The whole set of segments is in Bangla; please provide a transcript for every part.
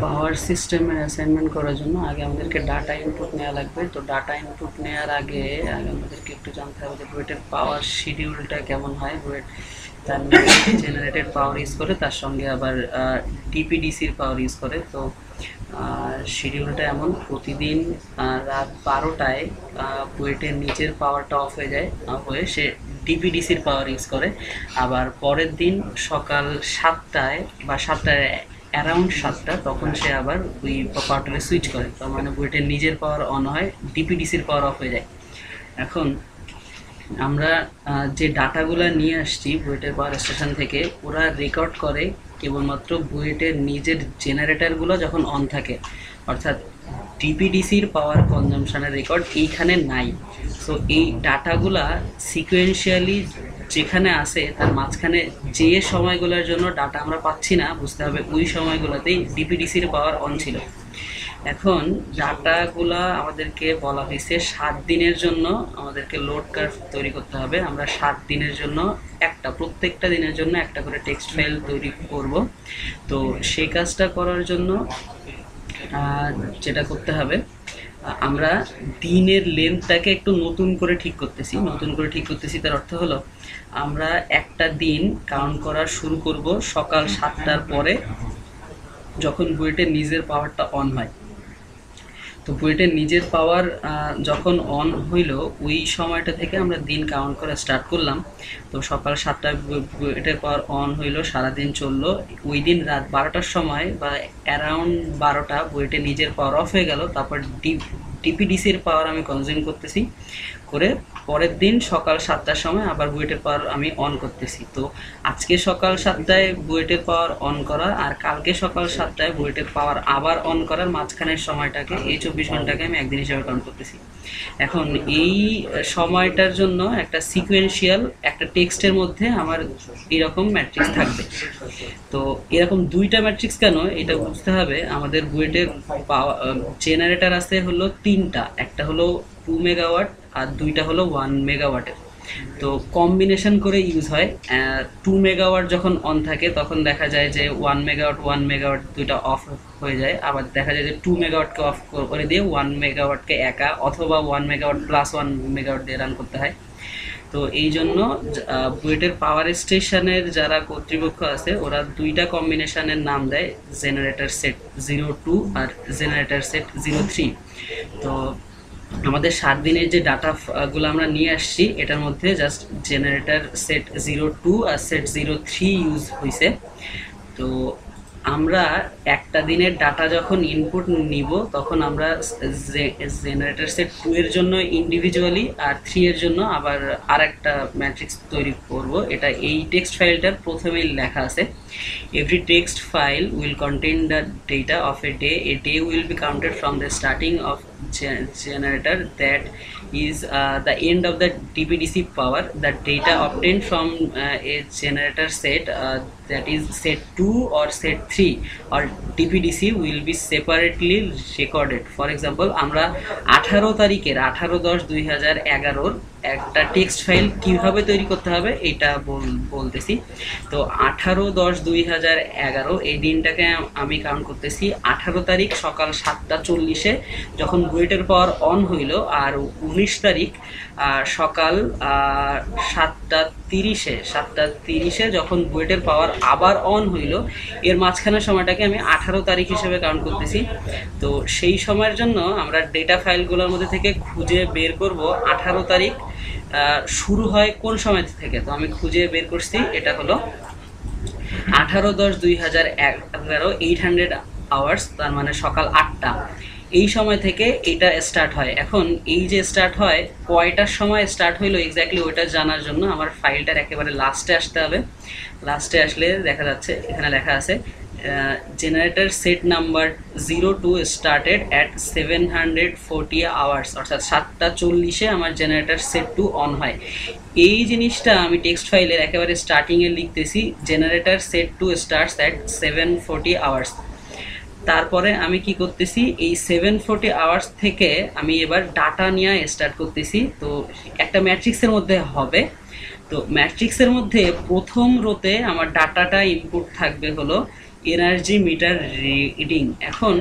পাওয়ার সিস্টেমের অ্যাসাইনমেন্ট করার জন্য আগে আমাদেরকে ডাটা ইনপুট নেওয়া লাগবে। তো ডাটা ইনপুট নেওয়ার আগে আমাদেরকে একটু জানতে হবে যে বুয়েটের পাওয়ার শিডিউলটা কেমন হয়। বুয়েট তার জেনারেটেড পাওয়ার ইউজ করে, তার সঙ্গে আবার ডিপিডিসির পাওয়ার ইউজ করে। তো শিডিউলটা এমন, প্রতিদিন রাত 12টায় বুয়েটের নিচের পাওয়ারটা অফ হয়ে যায়, হয়ে সে ডিপিডিসির পাওয়ার ইউজ করে। আবার পরের দিন সকাল 7টায় বা 7টায় অ্যারাউন্ড 7টা তখন সে আবার ওই পাওয়ারটাকে সুইচ করে। তার মানে বুয়েটের নিজের পাওয়ার অন হয়, ডিপিডিসির পাওয়ার অফ হয়ে যায়। এখন আমরা যে ডাটাগুলো নিয়ে আসছি বুয়েটের পাওয়ার স্টেশন থেকে, ওরা রেকর্ড করে কেবলমাত্র বুয়েটের নিজের জেনারেটরগুলো যখন অন থাকে, অর্থাৎ ডিপিডিসির পাওয়ার কনজামশনের রেকর্ড এইখানে নাই। সো এই ডাটাগুলা সিকোয়েন্সিয়ালি যেখানে আসে তার মাঝখানে যে সময়গুলোর জন্য ডাটা আমরা পাচ্ছি না, বুঝতে হবে ওই সময়গুলোতেই ডিপিডিসির পাওয়ার অন ছিল। এখন ডাটাগুলা আমাদেরকে বলা হয়েছে 7 দিনের জন্য আমাদেরকে লোড কার্ভ তৈরি করতে হবে। আমরা 7 দিনের জন্য প্রত্যেকটা দিনের জন্য একটা করে টেক্সট ফাইল তৈরি করব। তো সেই কাজটা করার জন্য যেটা করতে হবে, আমরা দিনের লেন্থটাকে একটু নতুন করে ঠিক করতেছি। তার অর্থ হলো আমরা একটা দিন কাউন্ট করা শুরু করব সকাল 7টার পরে, যখন বুয়েটের নিজের পাওয়ারটা অন হয়। তো বুয়েটের নিজের পাওয়ার যখন অন হইল ওই সময়টা থেকে আমরা দিন কাউন্ট করা স্টার্ট করলাম। তো সকাল 7টায় বুয়েটের পাওয়ার অন হইল, সারাদিন চললো। ওই দিন রাত 12টার সময় বা অ্যারাউন্ড 12টা বুয়েটের নিজের পাওয়ার অফ হয়ে গেল। তারপর ডিপিডিসির পাওয়ার আমি কনজিউম করতেছি করে পরের দিন সকাল 7টার সময় আবার বুয়েটের পাওয়ার আমি অন করতেছি। তো আজকে সকাল 7টায় বুয়েটের পাওয়ার অন করা আর কালকে সকাল 7টায় বুয়েটের পাওয়ার আবার অন করার মাঝখানের সময়টাকে, এই 24 ঘন্টাকে আমি একদিন হিসেবে কাউন্ট করতেছি। এখন এই সময়টার জন্য একটা সিকোয়েন্সিয়াল একটা টেক্সটের মধ্যে আমার এরকম ম্যাট্রিক্স থাকবে। তো এরকম দুইটা ম্যাট্রিক্স কেন এটা বুঝতে হবে। আমাদের বুয়েটের জেনারেটর আছে হলো 3টা, একটা হলো 2 মেগাওয়াট আর দুইটা হলো 1 মেগাওয়াটের। তো কম্বিনেশন করে ইউজ হয়। 2 মেগাওয়াট যখন অন থাকে তখন দেখা যায় যে 1 মেগাওয়াট দুইটা অফ হয়ে যায়। আবার দেখা যায় যে 2 মেগাওয়াটকে অফ করে দিয়ে 1 মেগাওয়াটকে একা অথবা 1 মেগাওয়াট প্লাস 1 মেগাওয়াট দিয়ে রান করতে হয়। তো এই জন্য বুয়েটের পাওয়ার স্টেশনের যারা কর্তৃপক্ষ আছে ওরা দুইটা কম্বিনেশনের নাম দেয়, জেনারেটর সেট 02 আর জেনারেটর সেট 03। তো আমাদের 7 দিনের যে ডাটাগুলো আমরা নিয়ে আসছি এটার মধ্যে জাস্ট জেনারেটর সেট 02 আর সেট 03 ইউজ হয়েছে। তো আমরা একটা দিনের ডাটা যখন ইনপুট নিব তখন আমরা জেনারেটর সেট 2 এর জন্য ইন্ডিভিজুয়ালি আর 3 এর জন্য আবার আর একটা ম্যাট্রিক্স তৈরি করব। এটা এই টেক্সট ফাইলটার প্রথমেই লেখা আছে, every text file will contain the data of a day. A day will be counted from the starting of generator, that is the end of the DPDC power. The data obtained from a generator set, that is set 2 or set 3 or DPDC, will be separately recorded. For example, আমরা 18 তারিখের 18/10/2011 একটা টেক্সট ফাইল কিভাবে তৈরি করতে হবে এটা বলতেছি। তো 18/10/2011 এই দিনটাকে আমি কাউন্ট করতেছি 18 তারিখ সকাল 7:40 যখন বুয়েটের পাওয়ার অন হইল, আর 19 তারিখ সকাল 7:30 যখন বুয়েটের পাওয়ার আবার অন হইল। এর মাঝখানের সময়টাকে আমি 18 তারিখ হিসেবে কাউন্ট করতেছি। তো সেই সময়ের জন্য আমরা ডেটা ফাইলগুলোর মধ্যে থেকে খুঁজে বের করব 18 তারিখ শুরু হয় কোন সময় থেকে। তো আমি খুঁজে বের করছি, এটা হলো 18/10/2011 800 আওয়ার্স, তার মানে সকাল 8টা। এই সময় থেকে এটা স্টার্ট হয়। এখন এই যে স্টার্ট হয় কয়টার সময় স্টার্ট হইলো এক্স্যাক্টলি ওইটা জানার জন্য আমার ফাইলটার একেবারে লাস্টে আসতে হবে। লাস্টে আসলে দেখা যাচ্ছে এখানে লেখা আছে generator set number 02 started at 740 hours, অর্থাৎ 7:40 আমার জেনারেটর সেট 2 অন হয়। এই জিনিসটা আমি টেক্সট ফাইলের একেবারে স্টার্টিংয়ে লিখতেছি, generator set 2 starts at 740 hours. তারপরে আমি কি করতেছি, এই 740 আওয়ার্স থেকে আমি এবার ডাটা নিয়ে স্টার্ট করতেছি। তো একটা ম্যাট্রিক্সের মধ্যে হবে। তো ম্যাট্রিক্সের মধ্যে প্রথম রোতে আমার ডাটাটা ইনপুট থাকবে হলো এনার্জি মিটার রিডিং। এখন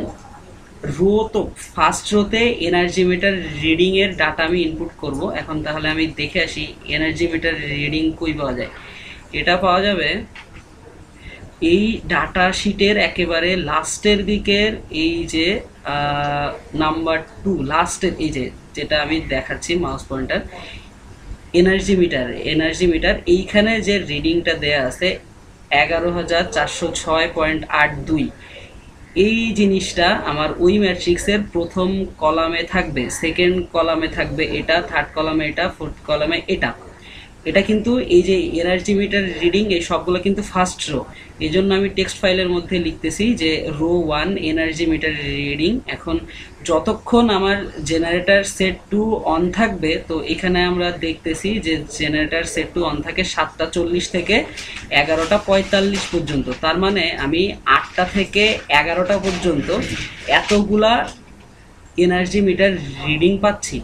রো তো ফার্স্ট রোতে এনার্জি মিটার রিডিং এর ডাটা আমি ইনপুট করব। এখন তাহলে আমি দেখে আসি এনার্জি মিটার রিডিং কই পাওয়া যায়। এটা পাওয়া যাবে এই ডাটা শিটের একেবারে লাস্টের দিকের এই যে নাম্বার 2 লাস্টের এই যে যেটা আমি দেখাচ্ছি মাউস পয়েন্টার, এনার্জি মিটার এইখানে যে রিডিংটা দেয়া আছে 11,406.82, এই জিনিসটা আমার ওই ম্যাট্রিক্সের প্রথম কলামে থাকবে, সেকেন্ড কলামে থাকবে এটা, থার্ড কলামে এটা, ফোর্থ কলামে এটা। এটা কিন্তু এই যে এনার্জি মিটার রিডিং এই সবগুলো কিন্তু ফার্স্ট রো, এই জন্য আমি টেক্সট ফাইলের মধ্যে লিখতেছি যে রো 1 এনার্জি মিটার রিডিং। এখন যতক্ষণ আমার জেনারেটর সেট 2 অন থাকবে, তো এখানে আমরা দেখতেছি যে জেনারেটর সেট 2 অন থাকে 7:40 থেকে 11:45 পর্যন্ত। তার মানে আমি 8টা থেকে 11টা পর্যন্ত এতগুলা এনার্জি মিটার রিডিং পাচ্ছি।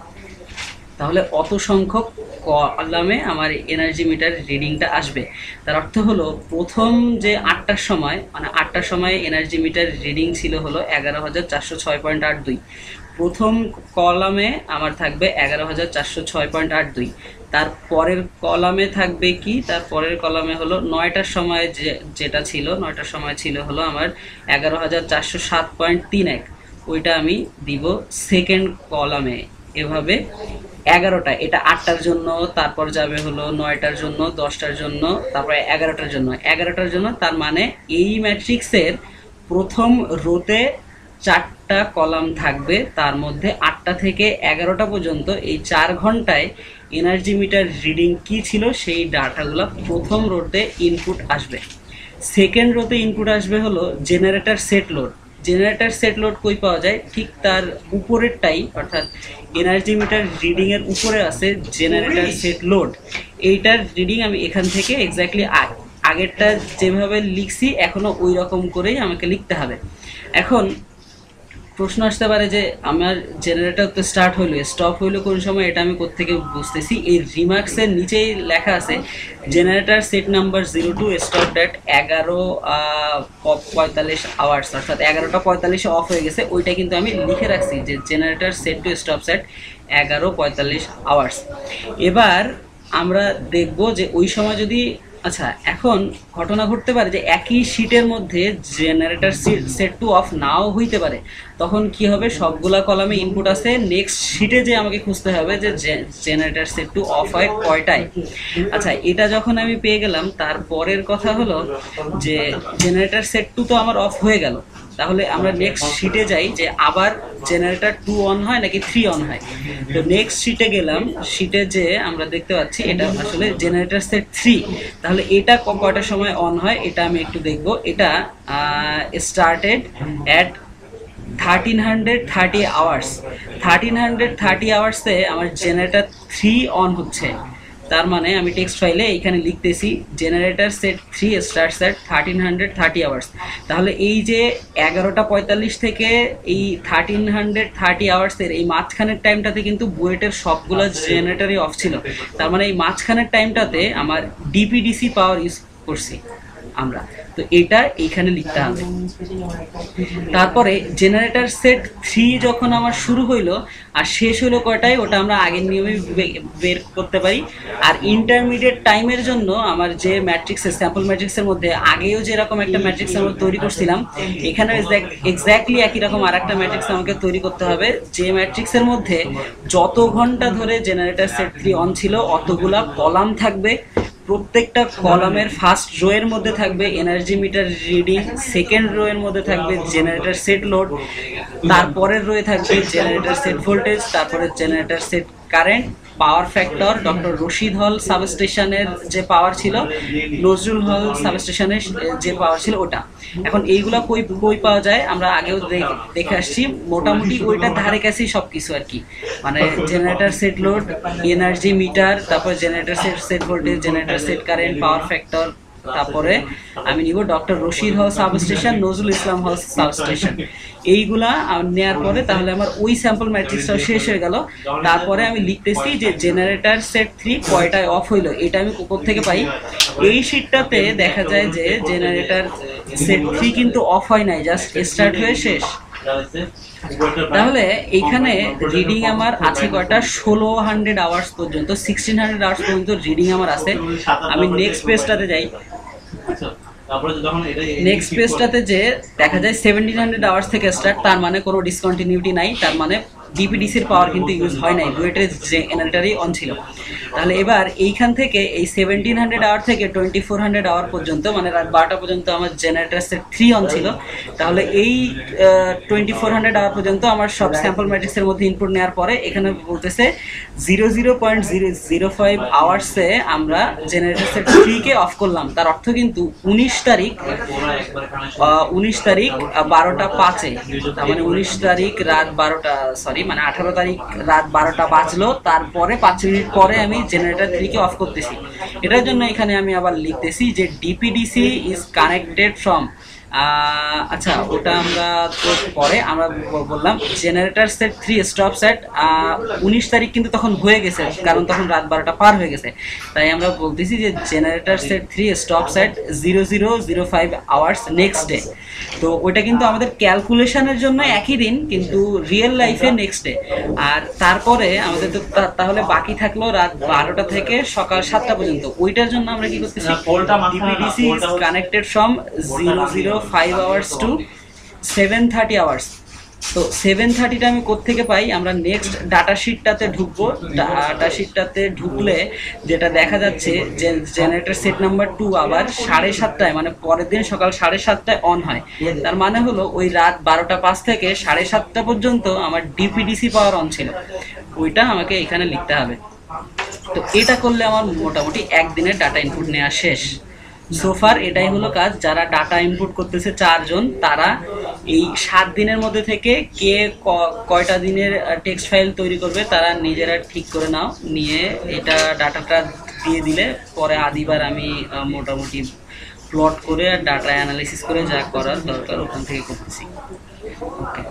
তাহলে অত সংখ্যক কলামে আমার এনার্জি মিটার রিডিংটা আসবে। তার অর্থ হলো প্রথম যে 8টার সময়, মানে 8টার সময় এনার্জি মিটার রিডিং ছিল হলো 11,406.82, প্রথম কলামে আমার থাকবে 11,406.82। তার পরের কলামে থাকবে কি, তার পরের কলামে হলো 9টার সময় যেটা ছিল, 9টার সময় ছিল হলো আমার 11,407.31, ওইটা আমি দিব সেকেন্ড কলামে। এভাবে 11টা, এটা 8টার জন্য, তারপর যাবে হলো 9টার জন্য, 10টার জন্য, তারপরে 11টার জন্য। তার মানে এই ম্যাট্রিক্সের প্রথম রোতে 4টা কলাম থাকবে, তার মধ্যে 8টা থেকে 11টা পর্যন্ত এই 4 ঘন্টায় এনার্জি মিটার রিডিং কি ছিল সেই ডাটাগুলো প্রথম রোতে ইনপুট আসবে। সেকেন্ড রোতে ইনপুট আসবে হলো generator set load. Generator set load কই পাওয়া যায়, ঠিক তার উপরেরটাই, অর্থাৎ এনার্জি মিটার রিডিং এর উপরে আছে জেনারেটর সেট লোড। এইটার রিডিং আমি এখান থেকে এক্স্যাক্টলি আগেরটা যেভাবে লিখছি এখনো ওই রকম করেই আমাকে লিখতে হবে। এখন প্রশ্ন আসতে পারে যে আমার জেনারেটর তো স্টার্ট হইলো, স্টপ হইলো কোন সময়, এটা আমি কোত্থেকে বুঝতেছি। এই রিমার্কসের নিচেই লেখা আছে generator set number 02 stop date 11:45 hours, অর্থাৎ 11:45 অফ হয়ে গেছে। ওইটা কিন্তু আমি লিখে রাখছি যে generator set to stop set 11:45 hours. এবার আমরা দেখব যে ওই সময় যদি, আচ্ছা এখন ঘটনা ঘটতে পারে যে একই শিটের মধ্যে জেনারেটর সেট টু অফ নাও হইতে পারে। তখন কি হবে, সবগুলা কলামে ইনপুট আছে, নেক্সট শিটে যে আমাকে খুঁজতে হবে যে জেনারেটর সেট টু অফ হয় কয়টায়। আচ্ছা এটা যখন আমি পেয়ে গেলাম, তারপরের কথা হলো যে জেনারেটর সেট টু তো আমার অফ হয়ে গেল, তাহলে আমরা নেক্সট শিটে যাই যে আবার জেনারেটর 2 অন হয় নাকি 3 অন হয়। তো নেক্সট শিটে গেলাম, শিটে যে আমরা দেখতে পাচ্ছি এটা আসলে জেনারেটর সেট 3। তাহলে এটা কয়টার সময় অন হয় এটা আমি একটু দেখব। এটা স্টার্টেড অ্যাট 1330 আওয়ার্স। 1330 আওয়ার্সে আমার জেনারেটর 3 অন হচ্ছে। তার মানে আমি টেক্সট ফাইলে এখানে লিখতেছি generator set 3 starts at 1330 hours. তাহলে এই যে 11:45 থেকে এই 1330 আওয়ার্সের এই মাঝখানের টাইমটাতে কিন্তু বুয়েটের সবগুলো জেনারেটরই অফ ছিল। তার মানে এই মাঝখানের টাইমটাতে আমার ডিপিডিসি পাওয়ার ইউজ করছি আমরা, তো এটা এইখানে লিখতে হবে। তারপরে জেনারেটর সেট 3 যখন আমার শুরু হইলো আর শেষ হইলো কয়টায়, ওটা আমরা আগের নিয়মে বের করতে পারি। আর ইন্টারমিডিয়েট টাইমের জন্য আমার যে ম্যাট্রিক্সের স্যাম্পল ম্যাট্রিক্সের মধ্যে আগেও যেরকম একটা ম্যাট্রিক্স আমরা তৈরি করছিলাম, এখানে এক্স্যাক্টলি একই রকম আর একটা ম্যাট্রিক্স আমাকে তৈরি করতে হবে, যে ম্যাট্রিক্সের মধ্যে যত ঘন্টা ধরে জেনারেটর সেট 3 অন ছিল অতগুলা কলাম থাকবে। প্রত্যেকটা কলামের ফার্স্ট রো এর মধ্যে থাকবে energy meter reading, second rho এর মধ্যে থাকবে জেনারেটর সেট লোড, তারপরের রোয়ে থাকবে জেনারেটর সেট ভোল্টেজ, তারপরে generator set current, power factor, doctor Rashid হল সাবস্টেশনের যে পাওয়ার ছিল, নজরুল হল সাবস্টেশনের যে পাওয়ার ছিল ওটা। এখন এইগুলা কই পাওয়া যায় আমরা আগেও দেখে আসছি, মোটামুটি ওইটার ধারে কাছেই সবকিছু আর কি। মানে generator set load, energy meter, তারপর generator set voltage, generator set current, power factor, তারপরে আমি নিব doctor Rashid house substation, Nazrul Islam house substation. এইগুলা নেওয়ার পরে তাহলে আমার ওই স্যাম্পল ম্যাট্রিক্সটা শেষ হয়ে গেল। তারপরে আমি লিখতেছি যে জেনারেটর সেট 3 কয়টায় অফ হইলো, এটা আমি কোথা থেকে পাই। এই শিটটাতে দেখা যায় যে জেনারেটর সেট 3 কিন্তু অফ হয় নাই, জাস্ট স্টার্ট হয়ে শেষ। তাহলে এইখানে রিডিং আমার আছে কয়টা, 1600 আওয়ার্স পর্যন্ত, 1600 আওয়ার্স পর্যন্ত রিডিং আমার আছে। আমি নেক্সট পেজটাতে যাই। নেক্সট পেজটাতে যে দেখা যায় 1700 আওয়ার্স থেকে স্টার্ট, তার মানে কোনো ডিসকন্টিনিউটি নাই, তার মানে ডিপিডিসির পাওয়ার কিন্তু ইউজ হয় নাই, বুয়েটের জেনারেটরই অন ছিল। তাহলে এবার এইখান থেকে এই 1700 আওয়ার থেকে 2400 আওয়ার পর্যন্ত, মানে রাত 12টা পর্যন্ত আমার জেনারেটর সেট 3 অন ছিল। তাহলে এই 2400 আওয়ার পর্যন্ত আমার সব স্যাম্পল ম্যাট্রিক্সের মধ্যে ইনপুট নেওয়ার পরে এখানে বলতেছে 00.005 আওয়ার্সে আমরা জেনারেটর সেট 3 কে অফ করলাম। তার অর্থ কিন্তু 19 তারিখ 12টা 5-এ, তার মানে 19 তারিখ রাত 12টা, সরি মানে 18 তারিখ রাত 12টা বাজলো, তারপরে 5 মিনিট পরে আমি জেনারেটর 3 কে অফ করতেছি। এটার জন্য এখানে আমি আবার লিখতেছি যে ডিপিডিসি ইজ কানেক্টেড ফ্রম, আচ্ছা ওটা আমরা তো পরে আমরা বললাম জেনারেটর সেট 3 স্টপ সেট 19 তারিখ কিন্তু তখন হয়ে গেছে, কারণ তখন রাত 12টা পার হয়ে গেছে। তাই আমরা বলতেছি যে generator set 3 stop set 0005 hours next day. তো ওইটা কিন্তু আমাদের ক্যালকুলেশনের জন্য একই দিন, কিন্তু রিয়েল লাইফে নেক্সট ডে। আর তারপরে আমাদের তো তাহলে বাকি থাকলো রাত 12টা থেকে সকাল 7টা পর্যন্ত। ওইটার জন্য আমরা কি করতেছি, DPDC is connected from 005 hours to 730 hours. তো 730টা আমি কোত্থেকে পাই, আমরা নেক্সট ডাটা শিটটাতে ঢুকবো। ডাটা শিটটাতে ঢুকলে যেটা দেখা যাচ্ছে যে জেনারেটর সেট নাম্বার 2 আবার 7:30টায়, মানে পরের দিন সকাল 7:30টায় অন হয়। তার মানে হলো ওই রাত 12টা 5 থেকে 7:30টা পর্যন্ত আমার ডিপিডিসি পাওয়ার অন ছিল, ওইটা আমাকে এখানে লিখতে হবে। তো এটা করলে আমার মোটামুটি একদিনের ডাটা ইনপুট নেওয়া শেষ। সোফার এটাই হলো কাজ। যারা ডাটা ইনপুট করতেছে 4 জন, তারা এই 7 দিনের মধ্যে থেকে কে কয়টা দিনের টেক্সট ফাইল তৈরি করবে তারা নিজেরা ঠিক করে নাও, নিয়ে এটা ডাটাটা দিয়ে দিলে পরে আদিবার আমি মোটামুটি প্লট করে আর ডাটা অ্যানালিসিস করে যা করার দরকার ওখান থেকে করতেছি। ওকে।